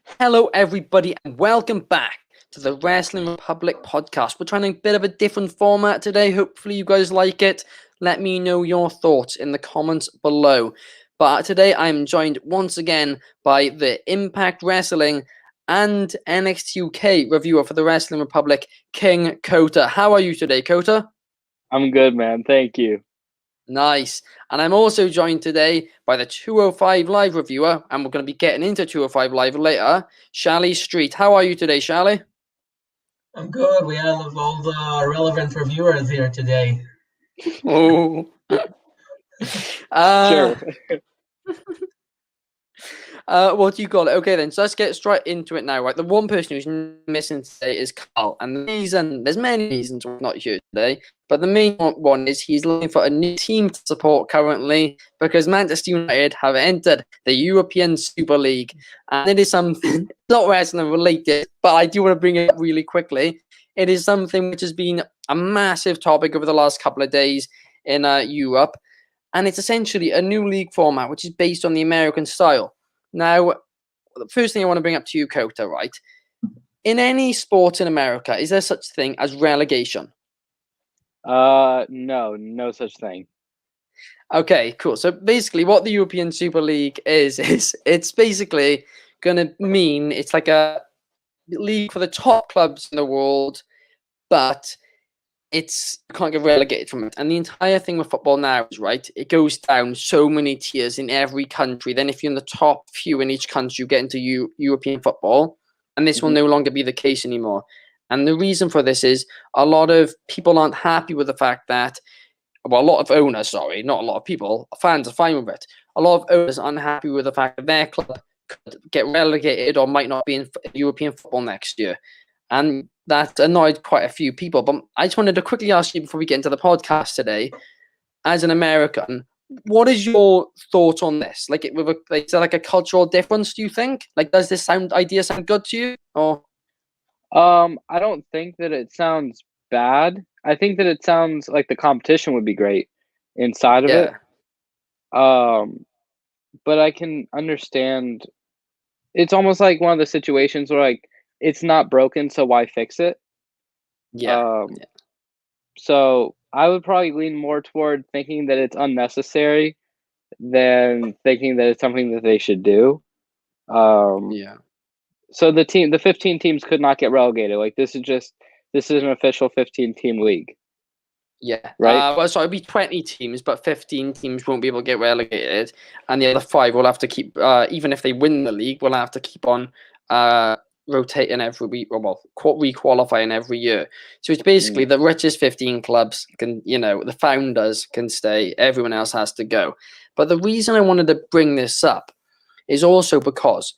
Hello, everybody, and welcome back to the Wrestling Republic podcast. We're trying a bit of a different format today. Hopefully, you guys like it. Let me know your thoughts in the comments below. But today, I'm joined once again by the Impact Wrestling and NXT UK reviewer for the Wrestling Republic, King Kota. How are you today, Kota? I'm good, man. Thank you. Nice. And I'm also joined today by the 205 Live reviewer, and we're going to be getting into 205 Live later, Shali Streett. How are you today, Shali? I'm good. We have all the relevant reviewers here today. Oh. Sure. What do you call it? Okay, then. So let's get straight into it now. Right, the one person who's missing today is Carl, and the reason there's many reasons we're not here today, but the main one is he's looking for a new team to support currently because Manchester United have entered the European Super League, and it is something not wrestling related, but I do want to bring it up really quickly. It is something which has been a massive topic over the last couple of days in Europe, and it's essentially a new league format which is based on the American style. Now, the first thing I want to bring up to you, Kota, right? In any sport in America, is there such thing as relegation? No such thing. Okay, cool. So basically what the European Super League is it's basically going to mean it's like a league for the top clubs in the world, but you can't get relegated from it. And the entire thing with football now is, right, it goes down so many tiers in every country. Then if you're in the top few in each country, you get into European football. And this will no longer be the case anymore. And the reason for this is a lot of people aren't happy with the fact that, well, a lot of owners, sorry, not a lot of people, fans are fine with it. A lot of owners are unhappy with the fact that their club could get relegated or might not be in European football next year. And that annoyed quite a few people. But I just wanted to quickly ask you before we get into the podcast today, as an American, what is your thought on this? Like, is there like a cultural difference? Do you think? Like, does this idea sound good to you? Or I don't think that it sounds bad. I think that it sounds like the competition would be great inside of it. yeah, But I can understand. It's almost like one of the situations where like it's not broken, so why fix it? yeah, Um, so I would probably lean more toward thinking that it's unnecessary than thinking that it's something that they should do. Um, yeah. So the 15 teams could not get relegated. Like this is an official 15-team league, Yeah. right? Well, so it'll be 20 teams, but 15 teams won't be able to get relegated, and the other five will have to keep. Even if they win the league, will have to keep on rotating every week, or well, re-qualifying every year. So it's basically the richest 15 clubs can, the founders can stay. Everyone else has to go. But the reason I wanted to bring this up is also because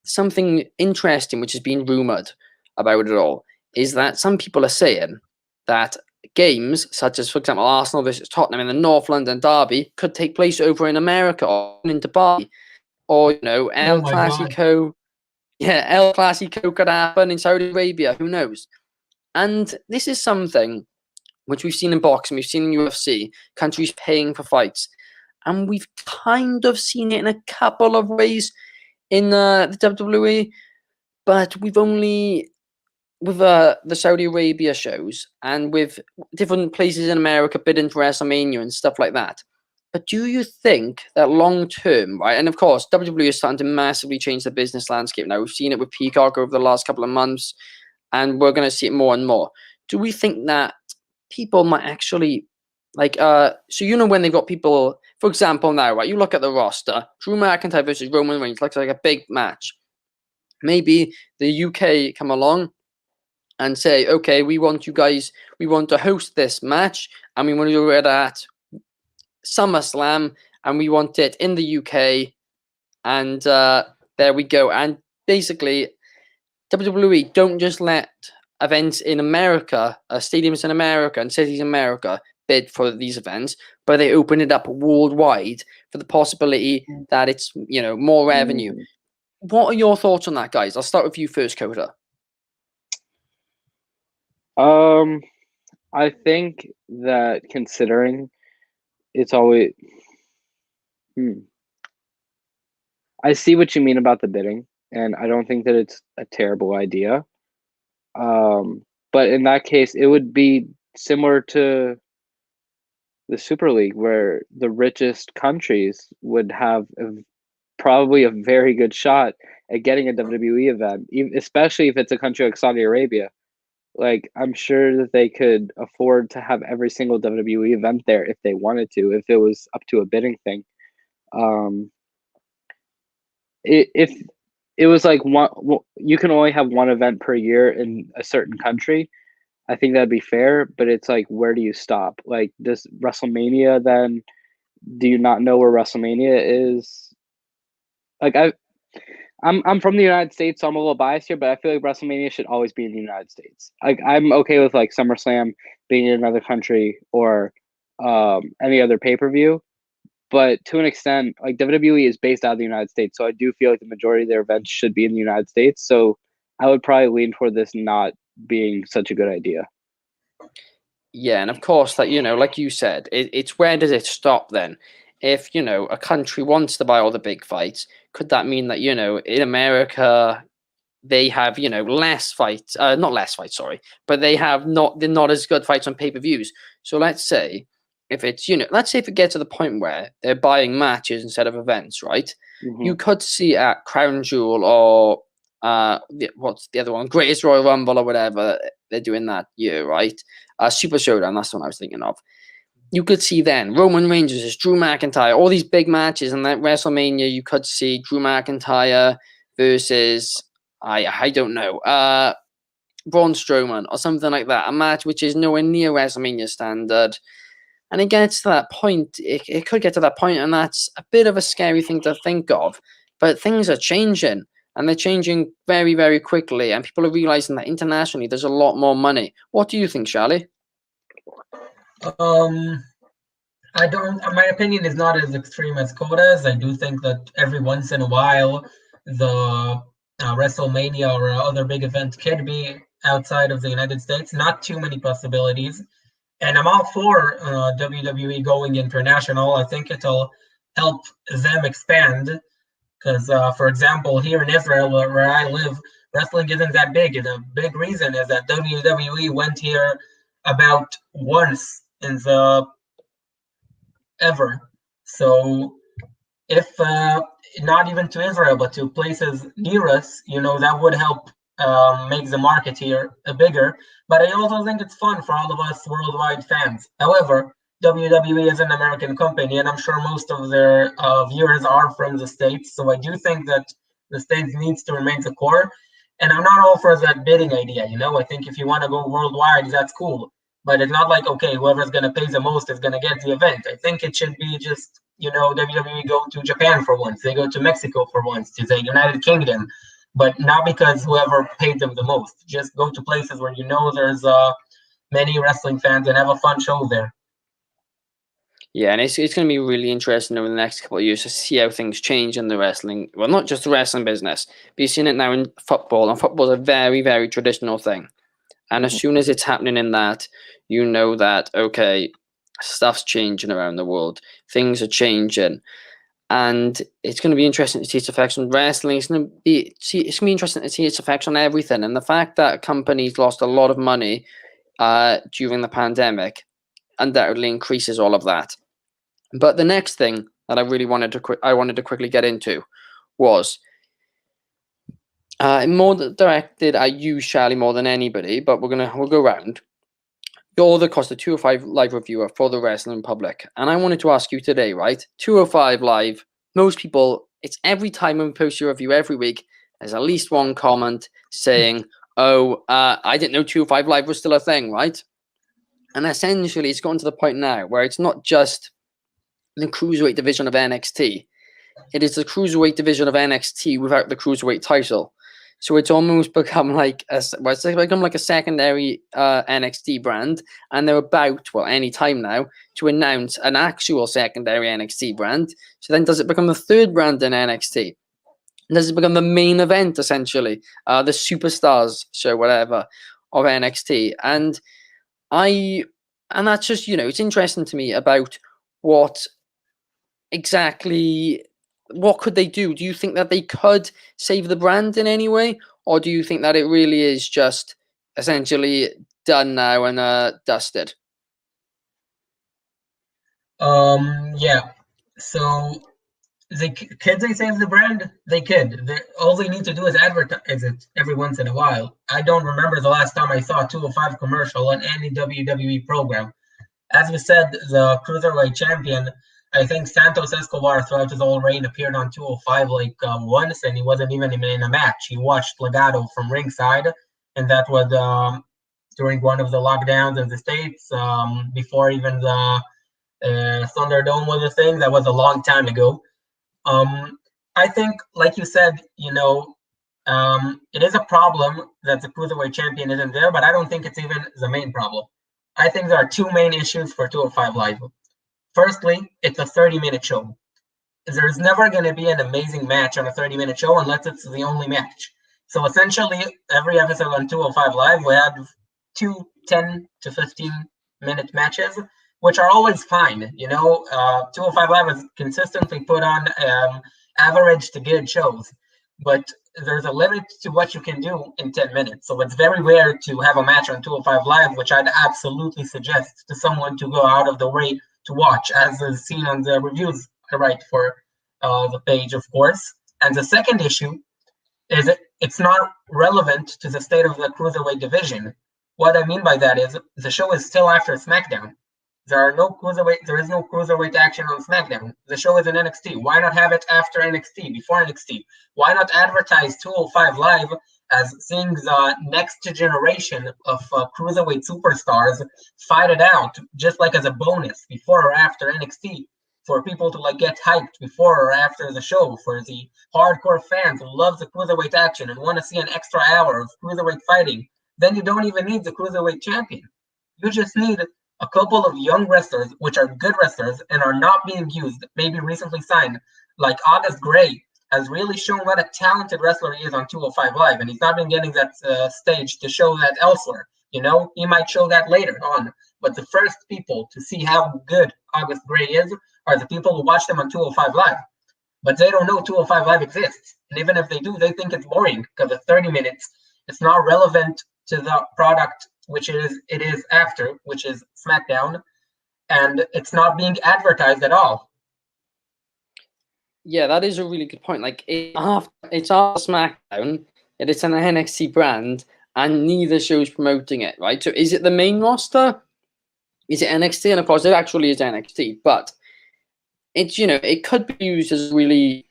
something interesting, which has been rumored about it all, is that some people are saying that games such as, for example, Arsenal versus Tottenham in the North London derby could take place over in America or in Dubai, or Oh El my God. Clasico. Yeah, El Clasico could happen in Saudi Arabia. Who knows? And this is something which we've seen in boxing, we've seen in UFC, countries paying for fights, and we've kind of seen it in a couple of ways in the WWE, but we've only with the Saudi Arabia shows and with different places in America bidding for WrestleMania and stuff like that. But do you think that long term, right? And of course, WWE is starting to massively change the business landscape now. We've seen it with Peacock over the last couple of months, and we're going to see it more and more. Do we think that people might actually like so when they've got people, for example, now, right? You look at the roster, Drew McIntyre versus Roman Reigns looks like a big match. Maybe the UK come along and say, okay, we want to host this match, and we want to do it at SummerSlam, and we want it in the UK, and there we go. And basically, WWE don't just let events in America, stadiums in America and cities in America bid for these events, but they open it up worldwide for the possibility that it's, more revenue. What are your thoughts on that, guys? I'll start with you first, Kota. I think that considering it's always, I see what you mean about the bidding. and I don't think that it's a terrible idea. But in that case, it would be similar to the Super League, where the richest countries would have probably a very good shot at getting a WWE event, especially if it's a country like Saudi Arabia. Like, I'm sure that they could afford to have every single WWE event there if they wanted to, if it was up to a bidding thing. Um, if it was like you can only have one event per year in a certain country, I think that'd be fair. But it's like, where do you stop? Like, does WrestleMania then? Do you not know where WrestleMania is? Like, I'm from the United States, so I'm a little biased here, but I feel like WrestleMania should always be in the United States. Like, I'm okay with like SummerSlam being in another country or any other pay-per-view, but to an extent, like WWE is based out of the United States, so I do feel like the majority of their events should be in the United States. So I would probably lean toward this not being such a good idea. Yeah, and of course, that like you said, it's where does it stop then? If a country wants to buy all the big fights, could that mean that in America they have less fights, not less fights, sorry, but they're not as good fights on pay-per-views. So let's say if it's let's say if it gets to the point where they're buying matches instead of events, right? Mm-hmm. You could see at Crown Jewel or what's the other one, Greatest Royal Rumble or whatever they're doing that year, right? Super Showdown, that's the one I was thinking of. You could see then Roman Reigns versus Drew McIntyre, all these big matches, and then WrestleMania you could see Drew McIntyre versus I don't know, Braun Strowman or something like that, a match which is nowhere near WrestleMania standard. And it gets to that point, it could get to that point, and that's a bit of a scary thing to think of. But things are changing, and they're changing very, very quickly, and people are realizing that internationally there's a lot more money. What do you think, Shali? I don't. My opinion is not as extreme as Coda's. I do think that every once in a while, the WrestleMania or other big event could be outside of the United States. Not too many possibilities, and I'm all for WWE going international. I think it'll help them expand. Because, for example, here in Israel, where I live, wrestling isn't that big. And a big reason is that WWE went here about once in the ever. So if not even to Israel, but to places near us, that would help make the market here bigger. But I also think it's fun for all of us worldwide fans. However, WWE is an American company, and I'm sure most of their viewers are from the States. So I do think that the States needs to remain the core. And I'm not all for that bidding idea. I think if you want to go worldwide, that's cool. But it's not like, okay, whoever's going to pay the most is going to get the event. I think it should be just, WWE go to Japan for once. They go to Mexico for once, to the United Kingdom. But not because whoever paid them the most. Just go to places where there's many wrestling fans and have a fun show there. Yeah, and it's going to be really interesting over the next couple of years to see how things change in the wrestling. Well, not just the wrestling business, but you've seen it now in football, and football is a very, very traditional thing. And as soon as it's happening in that, you know that, okay, stuff's changing around the world. Things are changing. And it's going to be interesting to see its effects on wrestling. It's going to be interesting to see its effects on everything. And the fact that companies lost a lot of money during the pandemic undoubtedly increases all of that. But the next thing that I really wanted to quickly get into was more directed at you, Shali, more than anybody. But we'll go around. You're the Costa 205 Live reviewer for the wrestling public, and I wanted to ask you today, right? 205 Live. Most people, it's every time we post your review every week, there's at least one comment saying, "Oh, I didn't know 205 Live was still a thing," right? And essentially, it's gotten to the point now where it's not just the cruiserweight division of NXT. It is the cruiserweight division of NXT without the cruiserweight title. So it's almost become like a secondary NXT brand, and they're about, any time now, to announce an actual secondary NXT brand. So then does it become the third brand in NXT? Does it become the main event, essentially? The Superstars show, whatever, of NXT. And that's just, it's interesting to me about what exactly what could they do? Do you think that they could save the brand in any way, or do you think that it really is just essentially done now and dusted? Yeah. So could they save the brand? They could. All they need to do is advertise it every once in a while. I don't remember the last time I saw a 205 commercial on any WWE program. As we said, the cruiserweight champion, I think Santos Escobar throughout his whole reign appeared on 205 once, and he wasn't even in a match. He watched Legado from ringside, and that was during one of the lockdowns in the States, before even the Thunderdome was a thing. That was a long time ago. I think, like you said, it is a problem that the cruiserweight champion isn't there, but I don't think it's even the main problem. I think there are two main issues for 205 Live. Firstly, it's a 30-minute show. There's never going to be an amazing match on a 30-minute show unless it's the only match. So essentially, every episode on 205 Live, we had two 10 to 15-minute matches, which are always fine. 205 Live has consistently put on average to good shows, but there's a limit to what you can do in 10 minutes. So it's very rare to have a match on 205 Live, which I'd absolutely suggest to someone to go out of the way to watch, as is seen on the reviews I write for the page, of course. And the second issue is it's not relevant to the state of the cruiserweight division. What I mean by that is the show is still after SmackDown. There is no cruiserweight action on SmackDown. The show is in NXT. Why not have it after NXT, before NXT? Why not advertise 205 Live as seeing the next generation of cruiserweight superstars fight it out, just like as a bonus before or after NXT, for people to get hyped before or after the show, for the hardcore fans who love the cruiserweight action and want to see an extra hour of cruiserweight fighting. Then you don't even need the cruiserweight champion. You just need a couple of young wrestlers, which are good wrestlers and are not being used, maybe recently signed, like August Gray has really shown what a talented wrestler he is on 205 Live, and he's not been getting that stage to show that elsewhere. He might show that later on, but the first people to see how good August Gray is are the people who watch them on 205 Live. But they don't know 205 Live exists, and even if they do, they think it's boring because at 30 minutes, it's not relevant to the product which it is after, which is SmackDown, and it's not being advertised at all. Yeah, that is a really good point. It's after SmackDown, it's an NXT brand, and neither show's promoting it, right? So is it the main roster? Is it NXT? And of course, it actually is NXT, but it's, it could be used as a really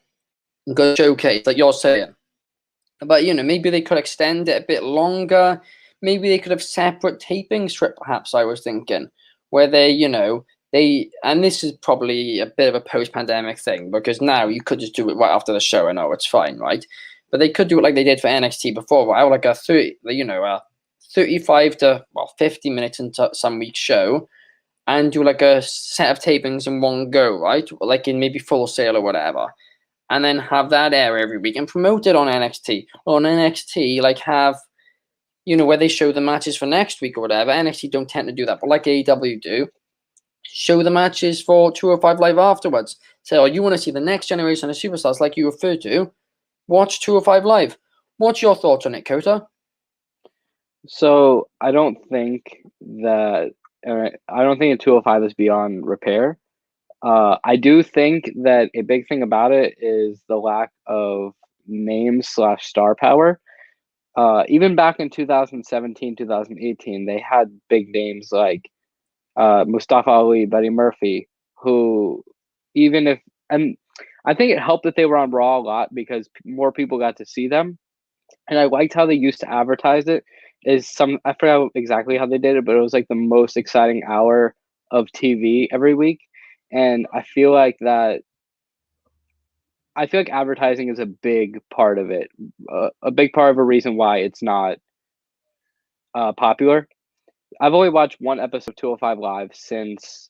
good showcase, like you're saying. But, maybe they could extend it a bit longer. Maybe they could have separate tapings, perhaps, I was thinking, where they, and this is probably a bit of a post-pandemic thing, because now you could just do it right after the show. I know it's fine, right? But they could do it like they did for NXT before, right? Like a 35 to 50 minutes into some week's show, and do like a set of tapings in one go, right? Like in maybe Full Sail or whatever, and then have that air every week and promote it on NXT. On NXT, have, where they show the matches for next week or whatever. NXT don't tend to do that, but like AEW do, show the matches for 205 Live afterwards. Say, oh, you want to see the next generation of superstars like you refer to? Watch 205 Live. What's your thoughts on it, Kota? So I don't think that I don't think a 205 is beyond repair. I do think that a big thing about it is the lack of name/star power. Even back in 2017, 2018, they had big names like Mustafa Ali, Buddy Murphy, who and I think it helped that they were on Raw a lot because more people got to see them. And I liked how they used to advertise it. I forgot exactly how they did it, but it was like the most exciting hour of TV every week. And I feel like advertising is a big part of it, a big part of a reason why it's not popular. I've only watched one episode of 205 Live since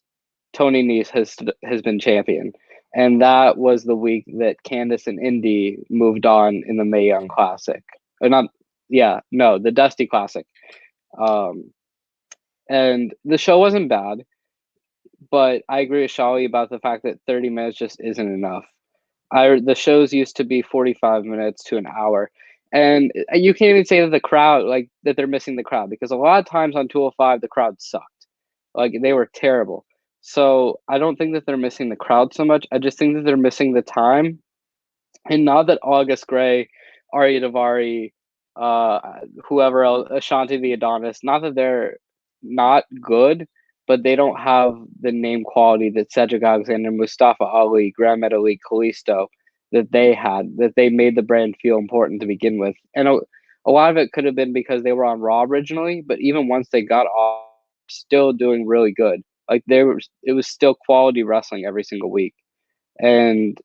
Tony Nese has been champion, and that was the week that Candice and Indy moved on in the Mae Young Classic. The Dusty Classic. And the show wasn't bad, but I agree with Shali about the fact that 30 minutes just isn't enough. The shows used to be 45 minutes to an hour. And you can't even say that the crowd, like, that they're missing the crowd, because a lot of times on 205, the crowd sucked. Like, they were terrible. So I don't think that they're missing the crowd so much. I just think that they're missing the time. And not that August Gray, Arya Davari, whoever else, Ashanti the Adonis, not that they're not good, but they don't have the name quality that Cedric Alexander, Mustafa Ali, Grand Ali, Kalisto, that they had, that they made the brand feel important to begin with. And a lot of it could have been because they were on Raw originally, but even once they got off, still doing really good. Like, it was still quality wrestling every single week. And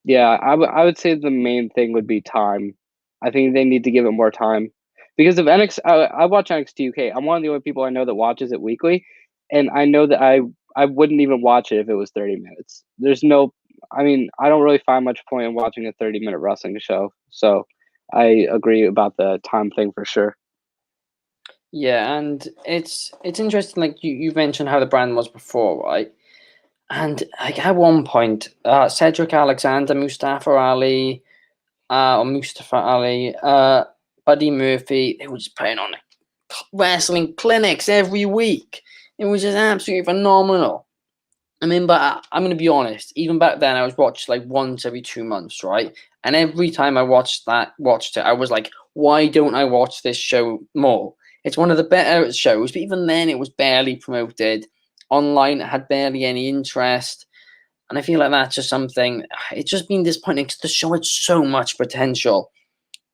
yeah, I would say the main thing would be time. I think they need to give it more time because of NXT. I watch NXT UK. I'm one of the only people I know that watches it weekly, and I know that I wouldn't even watch it if it was 30 minutes. There's no, I mean, I don't really find much point in watching a 30-minute wrestling show. So I agree about the time thing for sure. Yeah, and it's interesting. Like you mentioned how the brand was before, right? And like at one point, Cedric Alexander, Mustafa Ali, Buddy Murphy, they were just putting on wrestling clinics every week. It was just absolutely phenomenal. I mean, but I'm going to be honest, even back then I was watched like once every 2 months, right? And every time I watched it, I was like, why don't I watch this show more? It's one of the better shows, but even then it was barely promoted. Online, it had barely any interest. And I feel like that's just something, it's just been disappointing because the show had so much potential.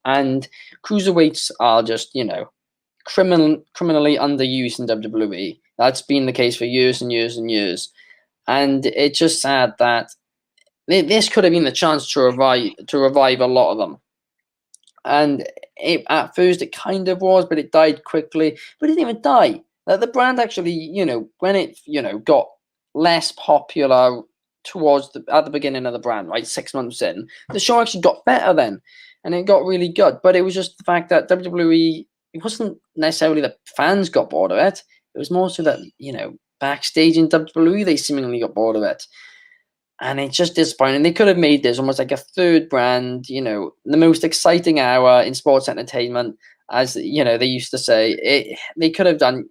And cruiserweights are just, criminally underused in WWE. That's been the case for years and years and years. And it's just sad that this could have been the chance to revive a lot of them. And at first it kind of was, but it died quickly. But it didn't even die. The brand actually, when it, got less popular at the beginning of the brand, right, 6 months in, the show actually got better then. And it got really good. But it was just the fact that WWE, it wasn't necessarily that fans got bored of it. It was more so that, backstage in WWE, they seemingly got bored of it. And it's just disappointing. They could have made this almost like a third brand, the most exciting hour in sports entertainment, as, they used to say. They could have done,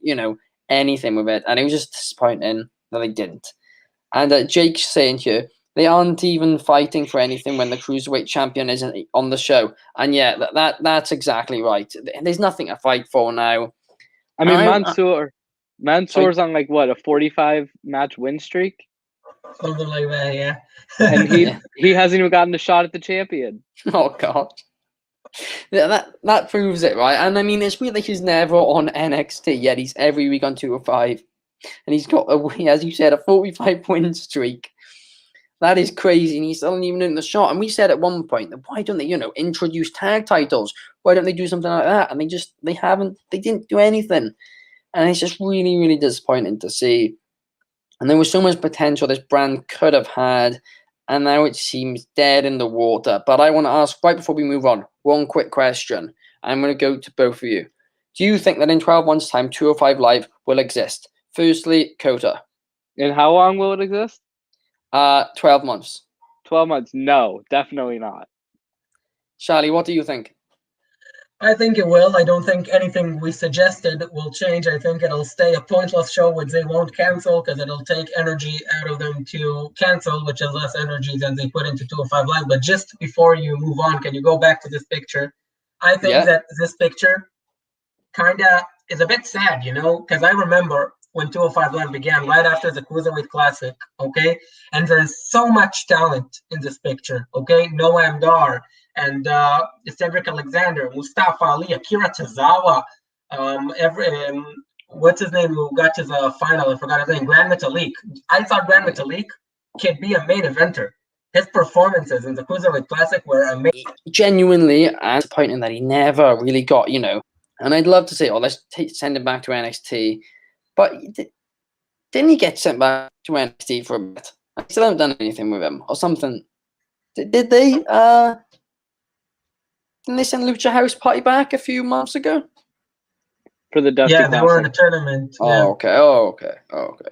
anything with it. And it was just disappointing that they didn't. And Jake's saying here, they aren't even fighting for anything when the Cruiserweight champion isn't on the show. And yeah, that's exactly right. There's nothing to fight for now. I mean, Mansoor's on like what, a 45 match win streak? Something like that, yeah. And he hasn't even gotten a shot at the champion. Oh god. That proves it, right? And I mean, it's weird that he's never on NXT, yet he's every week on 205. And he's got, as you said, a 45 win streak. That is crazy, and he's still not even in the shot. And we said at one point, why don't they, introduce tag titles? Why don't they do something like that? And they didn't do anything. And it's just really, really disappointing to see. And there was so much potential this brand could have had, and now it seems dead in the water. But I want to ask, right before we move on, one quick question. I'm going to go to both of you. Do you think that in 12 months' time, 205 Live will exist? Firstly, Kota. And how long will it exist? 12 months. 12 months? No, definitely not. Shali, what do you think? I think it will. I don't think anything we suggested will change. I think it'll stay a pointless show which they won't cancel because it'll take energy out of them to cancel, which is less energy than they put into 205 Live. But just before you move on, can you go back to this picture? I think that this picture kind of is a bit sad, because I remember when 205 Live began, right after the Cruiserweight Classic, okay? And there's so much talent in this picture, okay? Noam Dar and Cedric Alexander, Mustafa Ali, Akira Tozawa, what's his name who got to the final? I forgot his name. Grand Metalik. I thought Grand Metalik could be a main eventer. His performances in the Cruiserweight Classic were amazing. Genuinely, and disappointing that he never really got, And I'd love to say, let's send him back to NXT. But didn't he get sent back to NXT for a bit? I still haven't done anything with him or something. Did they? Didn't they send Lucha House Party back a few months ago? For the Dusty Classic. They were in a Classic. tournament. Oh, okay.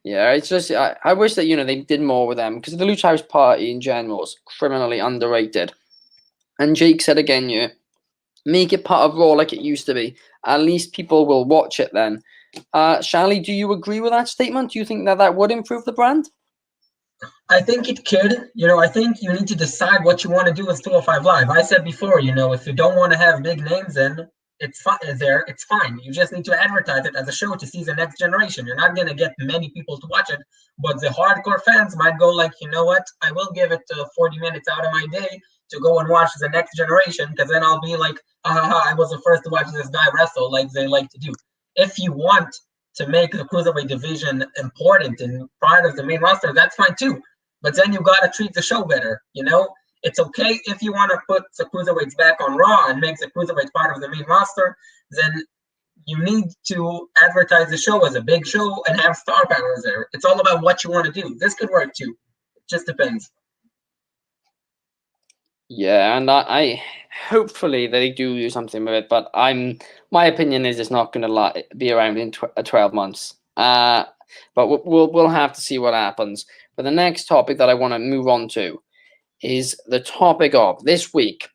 Yeah, it's just I wish that they did more with them because the Lucha House Party in general is criminally underrated. And Jake said again, make it part of Raw like it used to be. At least people will watch it then. Shali, do you agree with that statement? Do you think that would improve the brand? I think it could. I think you need to decide what you want to do with 205 Live. I said before, if you don't want to have big names in, it's fine. It's fine. You just need to advertise it as a show to see the next generation. You're not gonna get many people to watch it, but the hardcore fans might go like, you know what? I will give it 40 minutes out of my day to go and watch the next generation, because then I'll be like, I was the first to watch this guy wrestle, like they like to do. If you want to make the cruiserweight division important and part of the main roster, that's fine too. But then you gotta treat the show better. It's okay if you want to put the cruiserweights back on Raw and make the cruiserweight part of the main roster. Then you need to advertise the show as a big show and have star powers there. It's all about what you want to do. This could work too. It just depends. Yeah, and I hopefully they do something with it. But my opinion is it's not going to be around in 12 months. But we'll have to see what happens. But the next topic that I want to move on to is the topic of this week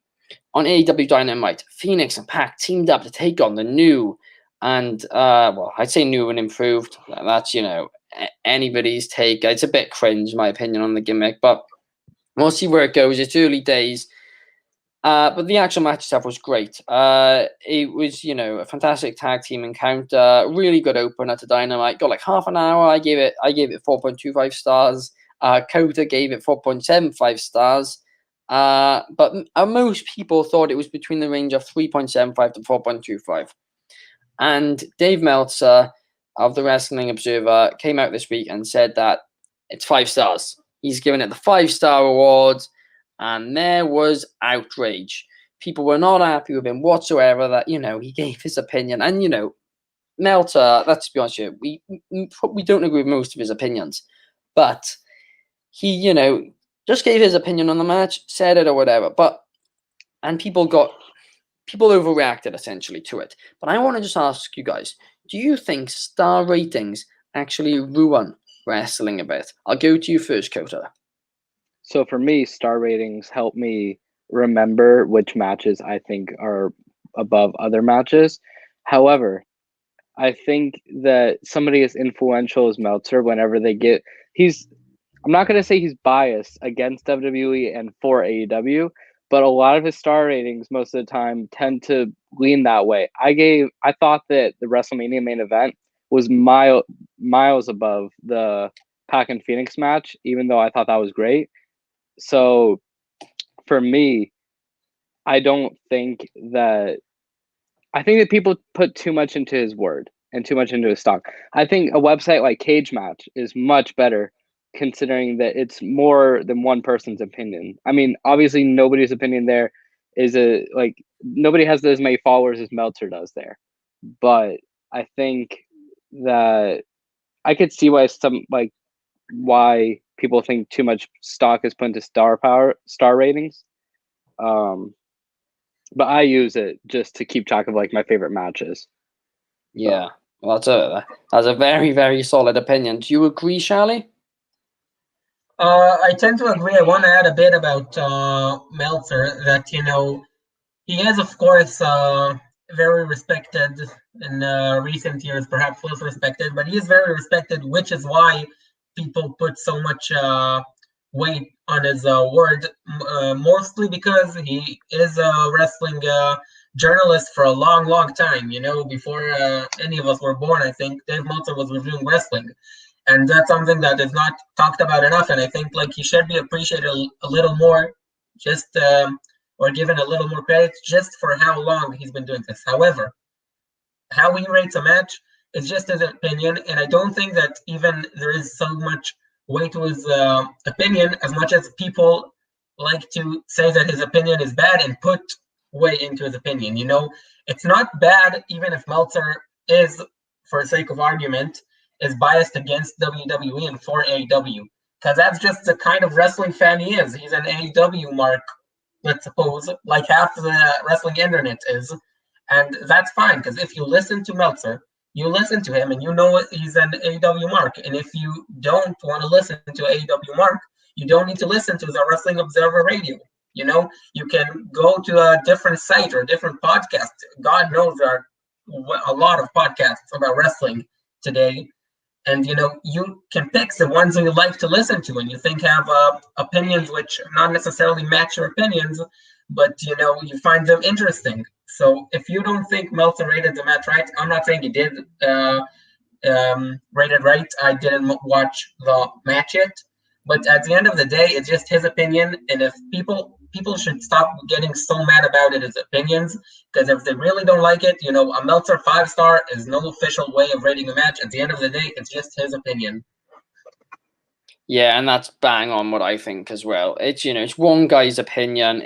on AEW Dynamite. Phoenix and Pac teamed up to take on the new and, I'd say new and improved. That's, anybody's take. It's a bit cringe, in my opinion, on the gimmick, but we'll see where it goes. It's early days. But the actual match itself was great. It was, a fantastic tag team encounter, really good opener to Dynamite. Got like half an hour. I gave it 4.25 stars. Kota gave it 4.75 stars. But most people thought it was between the range of 3.75 to 4.25. And Dave Meltzer of the Wrestling Observer came out this week and said that it's 5 stars. He's given it the 5-star award, and there was outrage. People were not happy with him whatsoever that, he gave his opinion. And, Meltzer, let's be honest with you, we don't agree with most of his opinions. But he, just gave his opinion on the match, said it or whatever. And people overreacted essentially to it. But I want to just ask you guys, do you think star ratings actually ruin wrestling a bit? I'll go to you first, Kota. So for me, star ratings help me remember which matches I think are above other matches. However, I think that somebody as influential as Meltzer, whenever they get, I'm not going to say he's biased against WWE and for AEW, but a lot of his star ratings most of the time tend to lean that way. I thought that the WrestleMania main event was miles above the Pac and Phoenix match, even though I thought that was great. So for me, I think that people put too much into his word and too much into his stock. I think a website like Cage Match is much better, considering that it's more than one person's opinion. I mean, obviously nobody's opinion there is nobody has as many followers as Meltzer does there. But I think that I could see why people think too much stock is put into star ratings. But I use it just to keep track of my favorite matches. Yeah, well, that's a very, very solid opinion. Do you agree, Shali? I tend to agree. I want to add a bit about Meltzer, that he is, of course, very respected in recent years, perhaps less respected, but he is very respected, which is why people put so much weight on his word, mostly because he is a wrestling journalist for a long, long time. Before any of us were born, I think Dave Meltzer was reviewing wrestling. And that's something that is not talked about enough. And I think he should be appreciated a little more, or given a little more credit just for how long he's been doing this. However, how he rates a match is just his opinion. And I don't think that even there is so much weight to his opinion as much as people like to say that his opinion is bad and put weight into his opinion. It's not bad even if Meltzer is, for the sake of argument, is biased against WWE and for AEW, because that's just the kind of wrestling fan he is. He's an AEW mark, let's suppose, like half the wrestling internet is, and that's fine, because if you listen to Meltzer, you listen to him and you know he's an AEW mark. And if you don't want to listen to AEW mark, you don't need to listen to the Wrestling Observer Radio. You know, you can go to a different site or a different podcast. God knows there are a lot of podcasts about wrestling today. And, you know, you can pick the ones that you like to listen to and you think have opinions which not necessarily match your opinions, but, you know, you find them interesting. So if you don't think Meltzer rated the match right, I'm not saying he did rate it right. I didn't watch the match yet. But at the end of the day, it's just his opinion. And if people should stop getting so mad about it as opinions, because if they really don't like it, you know, a Meltzer 5-star is no official way of rating a match. At the end of the day, it's just his opinion. Yeah, and that's bang on what I think as well. It's, you know, it's one guy's opinion.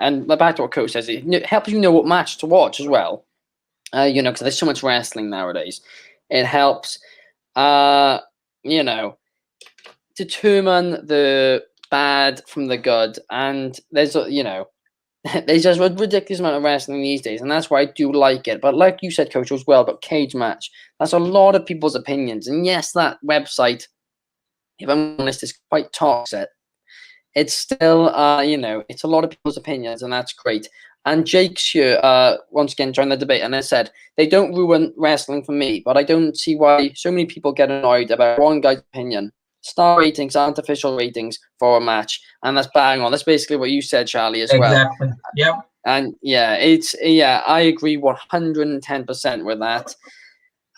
And back to what Coach says, it helps you know what match to watch as well. You know, because there's so much wrestling nowadays. It helps, you know, determine the bad from the good. And there's, you know, there's just a ridiculous amount of wrestling these days, and that's why I do like it. But like you said, Coach, as well, but Cage Match, that's a lot of people's opinions. And yes, that website, if I'm honest, is quite toxic. It's still, you know, it's a lot of people's opinions, and that's great. And Jake's here, once again, joined the debate, and I said, they don't ruin wrestling for me, but I don't see why so many people get annoyed about one guy's opinion. Star ratings aren't official ratings for a match, and that's bang on. That's basically what you said, Shali, as well. Exactly. Yep. And yeah, I agree 110% with that.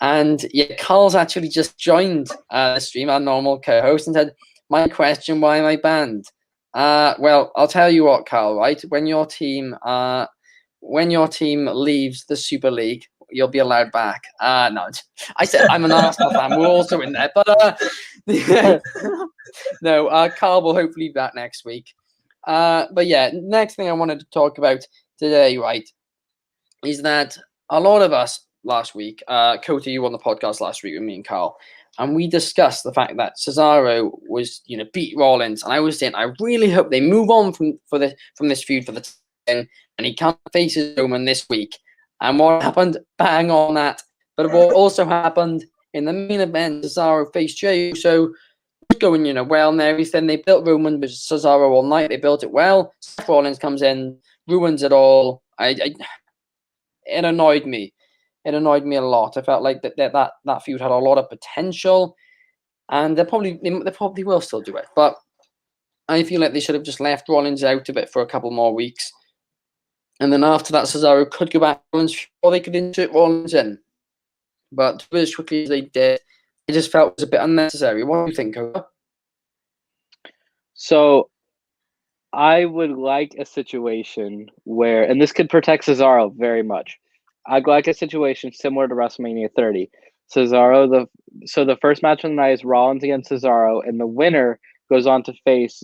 And yeah, Carl's actually just joined the stream, our normal co-host, and said, "My question: why am I banned?" Well, I'll tell you what, Carl. Right, when your team leaves the Super League, you'll be allowed back. No, I said I'm an Arsenal fan. We're also in there, but no. Carl will hopefully be back next week. But yeah, next thing I wanted to talk about today, right, is that a lot of us last week, Kota, you were on the podcast last week with me and Carl, and we discussed the fact that Cesaro was, you know, beat Rollins, and I was saying I really hope they move on from this feud for the time, and he can't face Roman this week. And what happened? Bang on that. But what also happened in the main event, Cesaro faced Jey Uso, was going, you know, well and everything. They built Roman with Cesaro all night. They built it well. Seth Rollins comes in, ruins it all. It annoyed me. It annoyed me a lot. I felt like that feud had a lot of potential, and they probably will still do it. But I feel like they should have just left Rollins out of it for a couple more weeks. And then after that, Cesaro could go back to Rollins, or they could insert Rollins in. But to do it as quickly as they did, I just felt it was a bit unnecessary. What do you think, Cohen? So I would like a situation where, and this could protect Cesaro very much. I'd like a situation similar to WrestleMania 30. Cesaro, the first match of the night is Rollins against Cesaro, and the winner goes on to face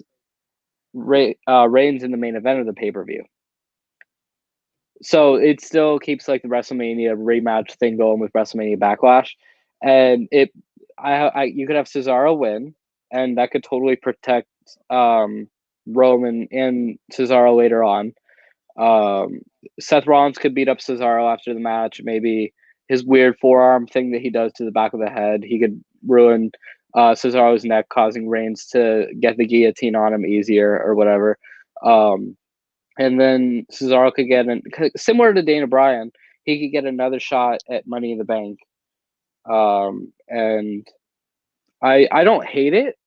Reigns in the main event of the pay-per-view. So it still keeps like the WrestleMania rematch thing going with WrestleMania Backlash, and you could have Cesaro win, and that could totally protect Roman and Cesaro later on. Seth Rollins could beat up Cesaro after the match. Maybe his weird forearm thing that he does to the back of the head, he could ruin Cesaro's neck, causing Reigns to get the guillotine on him easier or whatever. And then Cesaro could get similar to Dana Bryan, he could get another shot at Money in the Bank. And I don't hate it.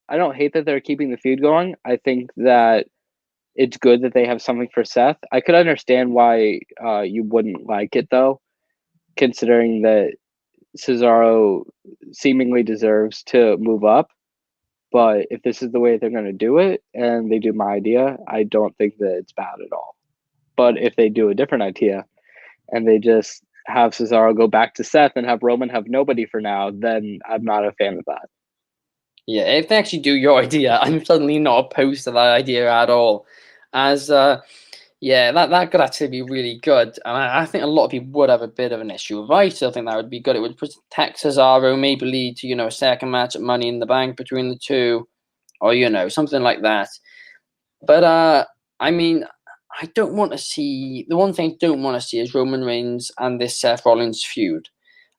I don't hate that they're keeping the feud going. I think that it's good that they have something for Seth. I could understand why you wouldn't like it, though, considering that Cesaro seemingly deserves to move up. But if this is the way they're going to do it and they do my idea, I don't think that it's bad at all. But if they do a different idea and they just have Cesaro go back to Seth and have Roman have nobody for now, then I'm not a fan of that. Yeah, if they actually do your idea, I'm suddenly not opposed to that idea at all. As yeah, that could actually be really good. And I think a lot of people would have a bit of an issue with it. I still think that would be good. It would protect Cesaro, maybe lead to, you know, a second match at Money in the Bank between the two, or, you know, something like that. But I mean, I don't want to see, the one thing I don't want to see is Roman Reigns and this Seth Rollins feud.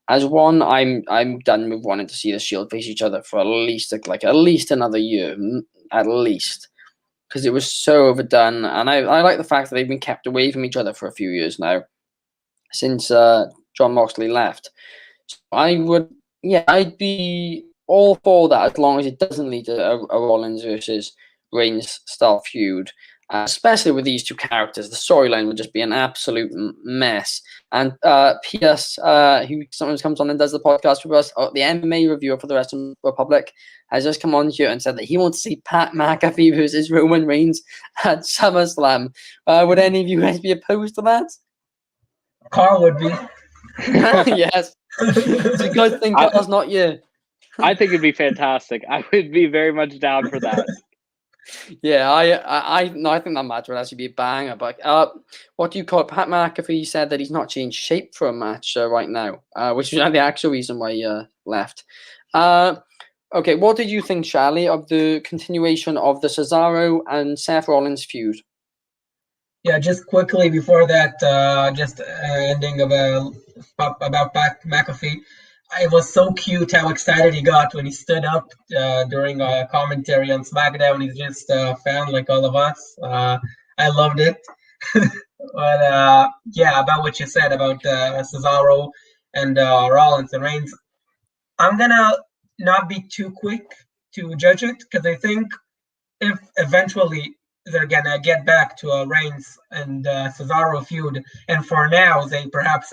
As one, I'm done with wanting to see the Shield face each other for at least another year, at least, because it was so overdone. And I like the fact that they've been kept away from each other for a few years now, since John Moxley left. So I'd be all for that as long as it doesn't lead to a Rollins versus Reigns style feud. Especially with these two characters, the storyline would just be an absolute mess. And P.S., who sometimes comes on and does the podcast with us, the MMA reviewer for the Wrestling Republic, has just come on here and said that he wants to see Pat McAfee versus Roman Reigns at SummerSlam. Would any of you guys be opposed to that? Carl would be. Yes. So you guys think Carl's not you? I think it'd be fantastic. I would be very much down for that. Yeah, I think that match would actually be a banger. But what do you call it? Pat McAfee said that he's not changed shape for a match right now, which is the actual reason why he left. Okay, what did you think, Shali, of the continuation of the Cesaro and Seth Rollins feud? Yeah, just quickly before that, just ending about Pat McAfee. It was so cute how excited he got when he stood up during a commentary on SmackDown. He's just a fan like all of us. I loved it. But yeah, about what you said about Cesaro and Rollins and Reigns, I'm gonna not be too quick to judge it because I think if eventually they're gonna get back to a Reigns and Cesaro feud, and for now they perhaps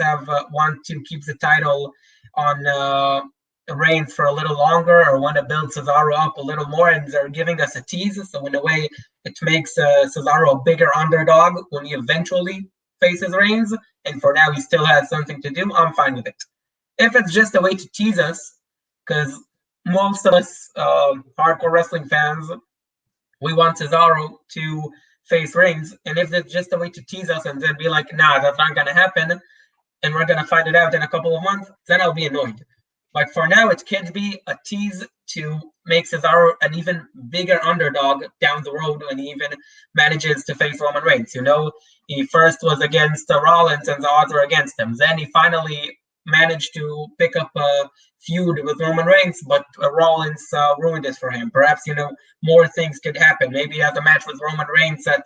want to keep the title on Reigns for a little longer, or want to build Cesaro up a little more, and they're giving us a tease. So in a way, it makes Cesaro a bigger underdog when he eventually faces Reigns. And for now, he still has something to do. I'm fine with it. If it's just a way to tease us, because most of us hardcore wrestling fans, we want Cesaro to face Reigns, and if it's just a way to tease us and then be like, nah, that's not gonna happen, and we're gonna find it out in a couple of months, then I'll be annoyed. But for now, it can be a tease to make Cesaro an even bigger underdog down the road when he even manages to face Roman Reigns. You know, he first was against Rollins and the odds were against him. Then he finally managed to pick up a feud with Roman Reigns, but Rollins ruined it for him. Perhaps, you know, more things could happen. Maybe he has a match with Roman Reigns at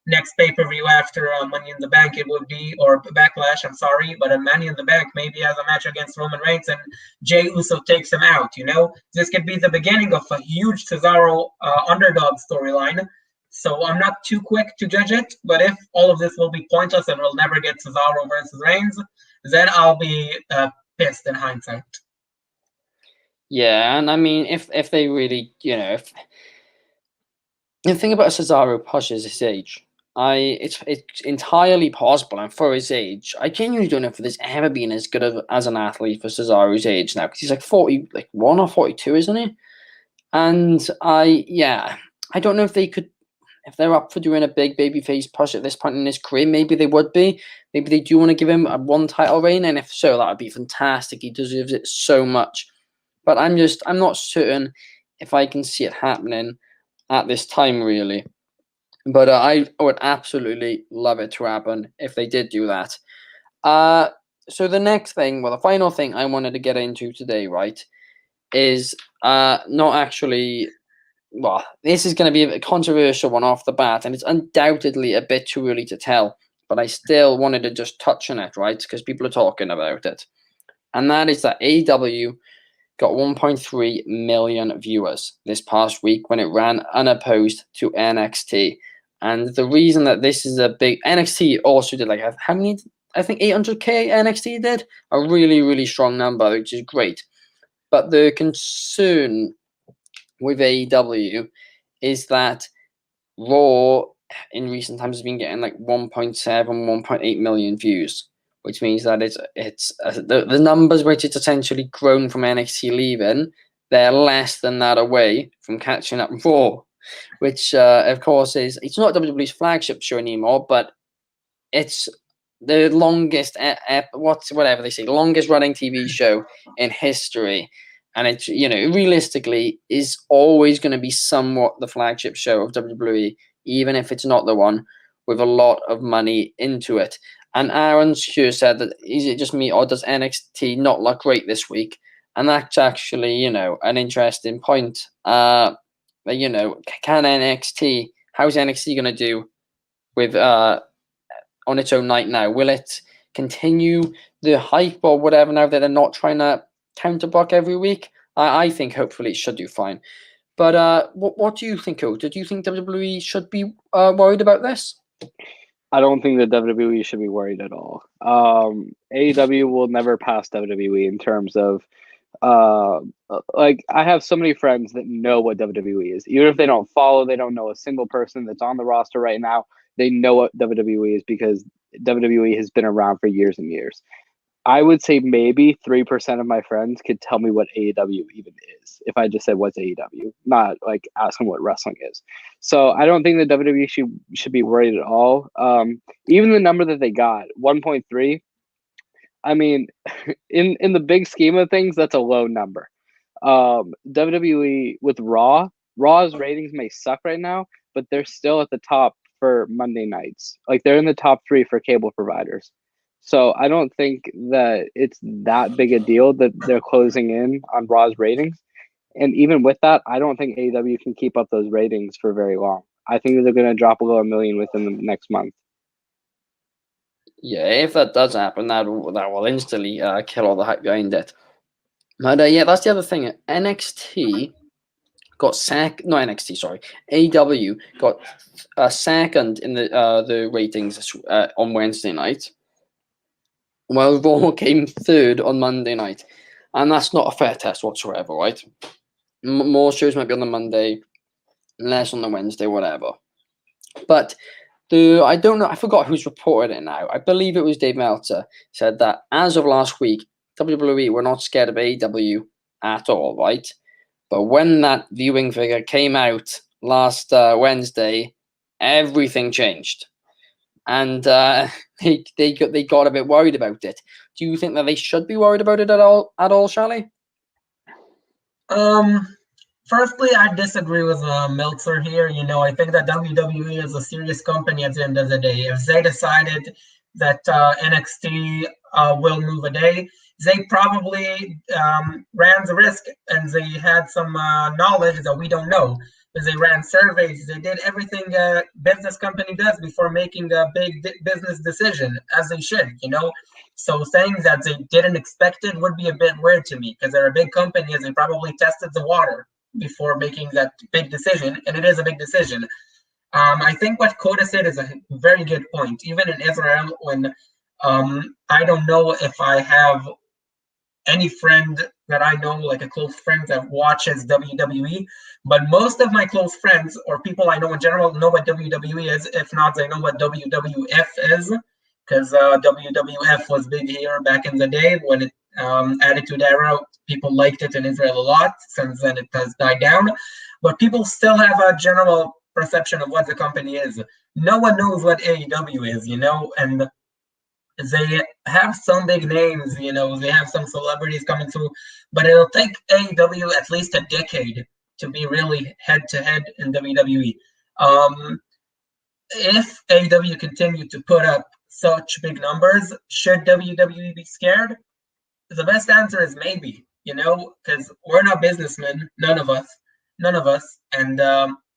next pay-per-view after Money in the Bank, it would be, or Backlash, I'm sorry, but a Money in the Bank, maybe has a match against Roman Reigns and Jey Uso takes him out, you know? This could be the beginning of a huge Cesaro underdog storyline. So I'm not too quick to judge it, but if all of this will be pointless and we'll never get Cesaro versus Reigns, then I'll be pissed in hindsight. Yeah, and I mean, if they really, you know, if the thing about Cesaro pushes his age, it's entirely possible, and for his age, I genuinely don't know if there's ever been as good as an athlete for Cesaro's age now, because he's like 41 or 42, isn't he? And I don't know if they could, if they're up for doing a big babyface push at this point in his career. Maybe they would be. Maybe they do want to give him a one title reign, and if so, that would be fantastic. He deserves it so much. But I'm not certain if I can see it happening at this time, really. But I would absolutely love it to happen if they did do that. So the next thing, the final thing I wanted to get into today, right, is not actually, this is going to be a controversial one off the bat, and it's undoubtedly a bit too early to tell, but I still wanted to just touch on it, right, because people are talking about it. And that is that AEW got 1.3 million viewers this past week when it ran unopposed to NXT. And the reason that this is a big... NXT also did how many? I think 800k NXT did. A really, really strong number, which is great. But the concern with AEW is that Raw in recent times has been getting 1.7, 1.8 million views, which means that it's the numbers which it's essentially grown from NXT leaving, they're less than that away from catching up Raw, which of course it's not WWE's flagship show anymore, but it's the longest whatever they say, longest running TV show in history, and it's, you know, realistically is always going to be somewhat the flagship show of WWE, even if it's not the one with a lot of money into it. And Aaron Sure said that, is it just me or does NXT not look great this week? And that's actually, you know, an interesting point. You know, can NXT, how's NXT going to do with on its own night now? Will it continue the hype or whatever now that they're not trying to counterbuck every week? I think hopefully it should do fine. But what do you think, Oda? Do you think WWE should be worried about this? I don't think that WWE should be worried at all. AEW will never pass WWE in terms of like, I have so many friends that know what WWE is. Even if they don't follow, they don't know a single person that's on the roster right now. They know what WWE is because WWE has been around for years and years. I would say maybe 3% of my friends could tell me what AEW even is if I just said what's AEW, not like ask them what wrestling is. So I don't think the WWE should be worried at all. Even the number that they got, 1.3. I mean, in the big scheme of things, that's a low number. WWE with Raw's ratings may suck right now, but they're still at the top for Monday nights. Like, they're in the top 3 for cable providers. So I don't think that it's that big a deal that they're closing in on Raw's ratings. And even with that, I don't think AEW can keep up those ratings for very long. I think that they're going to drop below 1 million within the next month. Yeah, if that does happen, that will instantly kill all the hype behind it. But yeah, that's the other thing. NXT got not NXT, sorry. AEW got second in the ratings on Wednesday night, while Raw came third on Monday night, and that's not a fair test whatsoever, right? More shows might be on the Monday, less on the Wednesday, whatever. But I don't know, I forgot who's reported it now. I believe it was Dave Meltzer said that as of last week, WWE were not scared of AEW at all, right? But when that viewing figure came out last Wednesday, everything changed, and they got a bit worried about it. Do you think that they should be worried about it at all, Shali? Firstly, I disagree with Meltzer here. You know, I think that WWE is a serious company at the end of the day. If they decided that NXT will move a day, they probably ran the risk and they had some knowledge that we don't know. But they ran surveys, they did everything a business company does before making a big business decision, as they should, you know. So saying that they didn't expect it would be a bit weird to me because they're a big company and they probably tested the water before making that big decision, and it is a big decision. I think what Coda said is a very good point. Even in Israel, when I don't know if I have any friend that I know, like a close friend that watches WWE, but most of my close friends or people I know in general know what WWE is. If not, they know what WWF is, because WWF was big here back in the day when it Attitude Era. People liked it in Israel a lot. Since then, it has died down, but people still have a general perception of what the company is. No one knows what AEW is, you know, and they have some big names, you know, they have some celebrities coming through, but it'll take AEW at least a decade to be really head to head in WWE. If AEW continue to put up such big numbers, should WWE be scared? The best answer is maybe, you know, because we're not businessmen, none of us, and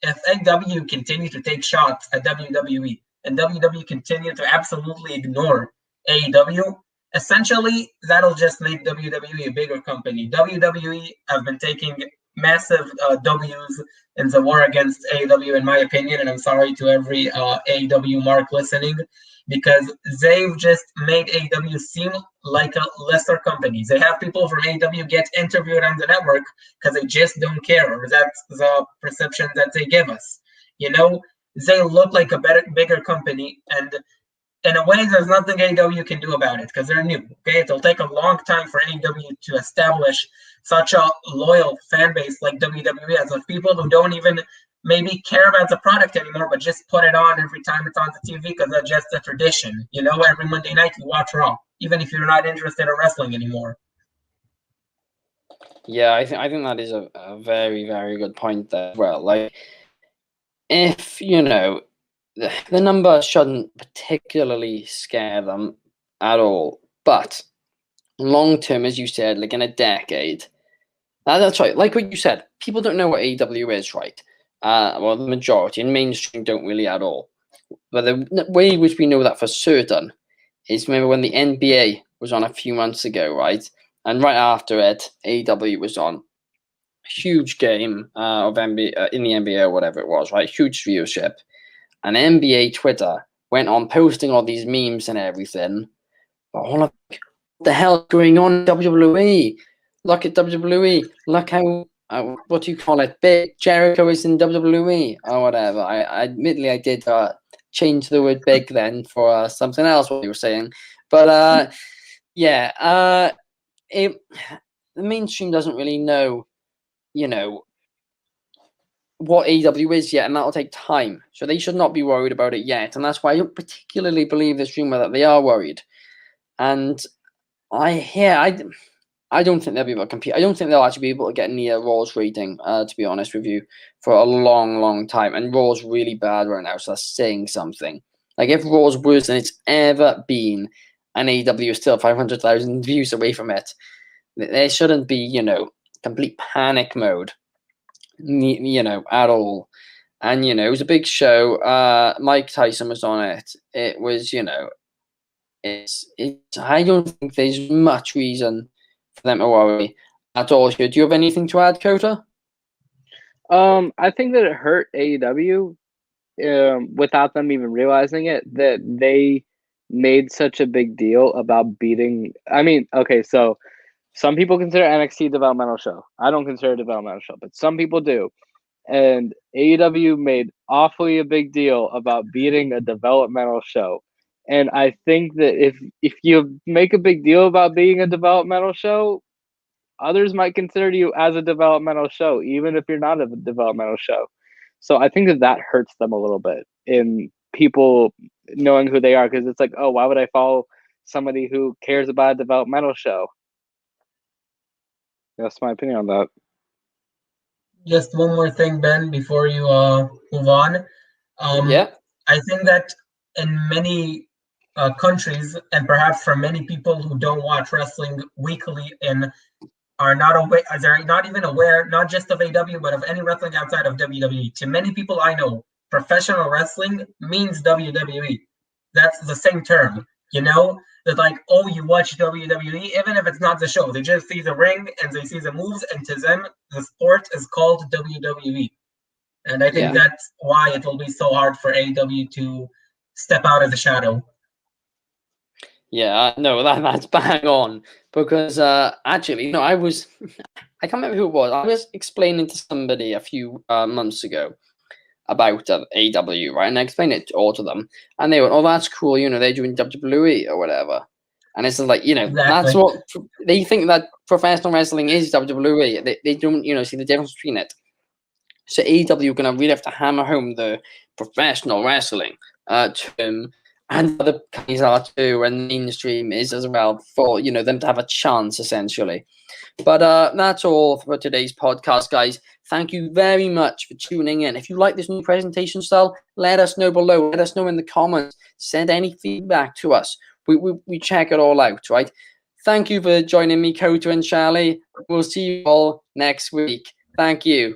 if AEW continue to take shots at WWE and WWE continue to absolutely ignore AEW, essentially that'll just make WWE a bigger company. WWE have been taking massive W's in the war against AEW, in my opinion, and I'm sorry to every AEW mark listening, because they've just made AEW seem like a lesser company. They have people from AEW get interviewed on the network because they just don't care, or that's the perception that they give us. You know, they look like a bigger company, and in a way, there's nothing AEW can do about it because they're new. Okay, it'll take a long time for AEW to establish such a loyal fan base like WWE has, of people who don't even maybe care about the product anymore, but just put it on every time it's on the TV because that's just a tradition. You know, every Monday night you watch Raw, even if you're not interested in wrestling anymore. Yeah, I think that is a very, very good point there as well. Like, if, you know, the number shouldn't particularly scare them at all. But long term, as you said, like in a decade, that's right. Like what you said, people don't know what AEW is, right? Well, the majority in mainstream don't really at all. But the way in which we know that for certain is remember when the NBA was on a few months ago, right? And right after it, AEW was on. Huge game of NBA in the NBA or whatever it was, right? Huge viewership. And NBA Twitter went on posting all these memes and everything. But all of what the hell is going on in WWE? Look at WWE. Look how what do you call it? Big Jericho is in WWE or whatever. I admittedly I did change the word big then for something else what you were saying, but yeah, the mainstream doesn't really know, what AEW is yet, and that'll take time. So they should not be worried about it yet, and that's why I don't particularly believe this rumor that they are worried. And I don't think they'll be able to compete. I don't think they'll actually be able to get near Raw's rating, to be honest with you, for a long, long time. And Raw's really bad right now, so that's saying something. Like, if Raw's worse than it's ever been, and AEW is still 500,000 views away from it, there shouldn't be, complete panic mode, at all. And, it was a big show. Mike Tyson was on it. It was, I don't think there's much reason for them to worry at all here. Do you have anything to add, Kota? I think that it hurt AEW without them even realizing it, that they made such a big deal about beating. I mean, okay, so some people consider NXT a developmental show. I don't consider it a developmental show, but some people do. And AEW made awfully a big deal about beating a developmental show. And I think that if you make a big deal about being a developmental show, others might consider you as a developmental show, even if you're not a developmental show. So I think that hurts them a little bit in people knowing who they are, because it's like, oh, why would I follow somebody who cares about a developmental show? That's my opinion on that. Just one more thing, Ben, before you move on. Yeah. I think that in many countries, and perhaps for many people who don't watch wrestling weekly and are not aware, they're not even aware, not just of AW, but of any wrestling outside of WWE. To many people I know, professional wrestling means WWE. That's the same term, That like, oh, you watch WWE, even if it's not the show. They just see the ring and they see the moves, and to them, the sport is called WWE. And I think that's why it will be so hard for AW to step out of the shadow. Yeah, no, that's bang on. Because actually, I can't remember who it was. I was explaining to somebody a few months ago about AW, right? And I explained it all to them. And they went, oh, that's cool, they're doing WWE or whatever. And it's like, that's what they think, that professional wrestling is WWE. They don't, see the difference between it. So AEW are going to really have to hammer home the professional wrestling term, and other companies are too, and mainstream is as well, for them to have a chance, essentially. But that's all for today's podcast, guys. Thank you very much for tuning in. If you like this new presentation style, let us know below. Let us know in the comments. Send any feedback to us. We check it all out, right? Thank you for joining me, Kota and Shali. We'll see you all next week. Thank you.